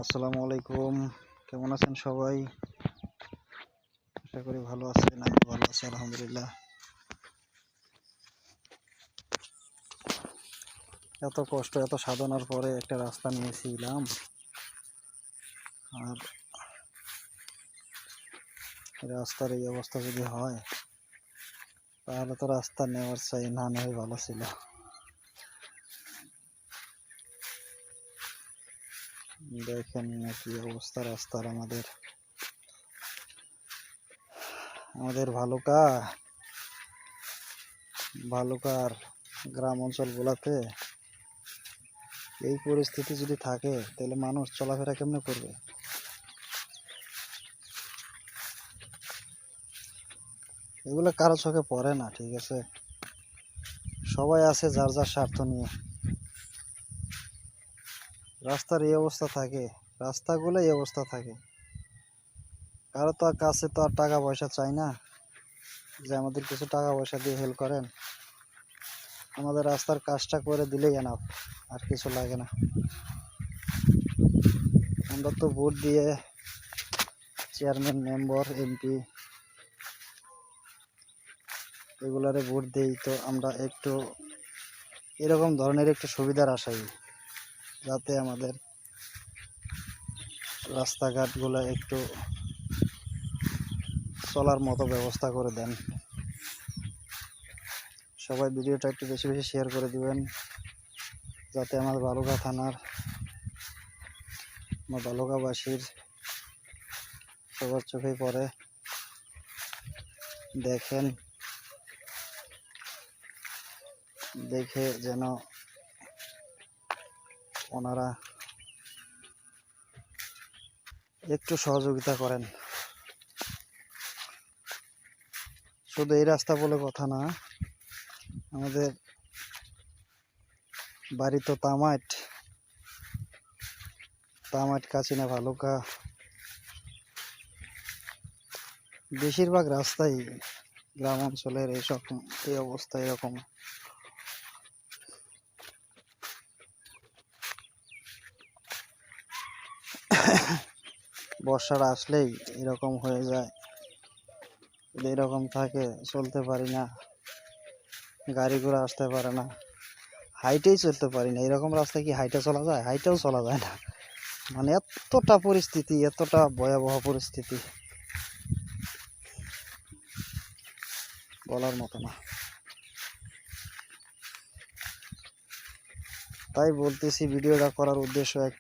আসসালামু আলাইকুম। কেমন আছেন সবাই? আশা করি ভালো আছেন। আমি ভালো আছি আলহামদুলিল্লাহ। এত কষ্ট এত সাধনার পরে একটা রাস্তা নিয়েছিলাম, আর রাস্তার এই অবস্থা যদি হয় তাহলে তো রাস্তা নেওয়ার চাই না নেওয়াই ভালো ছিল। দেখেন না কি অবস্থা রাস্তার। আমাদের ভালুকার গ্রাম অঞ্চলগুলোতে এই পরিস্থিতি যদি থাকে তাহলে মানুষ চলাফেরা কেমনে করবে? এগুলো কারো চোখে পড়ে না, ঠিক আছে? সবাই আছে যার যার স্বার্থ নিয়ে। রাস্তার এই অবস্থা থাকে, রাস্তাগুলো এই অবস্থা থাকে। কারো তো আর কাছে তো আর টাকা পয়সা চাই না যে আমাদের কিছু টাকা পয়সা দিয়ে হেল্প করেন। আমাদের রাস্তার কাজটা করে দিলেই এনাফ, আর কিছু লাগে না। আমরা তো ভোট দিয়ে চেয়ারম্যান, মেম্বার, এমপি এগুলারে ভোট দিই, তো আমরা একটু এরকম ধরনের একটু সুবিধার আশাই, যাতে আমাদের রাস্তাঘাটগুলো একটু চলার মতো ব্যবস্থা করে দেন। সবাই ভিডিওটা একটু বেশি বেশি শেয়ার করে দিবেন, যাতে আমার বালুকাবাসীর সবার চোখে পড়ে। দেখেন, দেখে যেন ওনারা একটু সহযোগিতা করেন। শুধু এই রাস্তা বলে কথা না, আমাদের বাড়ি তো তামাট কাচিনা ভালুকা, বেশিরভাগ রাস্তাই গ্রাম অঞ্চলের এই অবস্থা এরকম। বর্ষাটা আসলেই এরকম হয়ে যায়। যদি এরকম থাকে চলতে পারি না, গাড়ি ঘোড়া আসতে পারে না, হাইটেই চলতে পারি না। এরকম রাস্তায় কি হাইটে চলা যায়? হাইটেও চলা যায় না। মানে এতটা পরিস্থিতি, এতটা ভয়াবহ পরিস্থিতি বলার মতো না। তাই বলতেছি, ভিডিওটা করার উদ্দেশ্য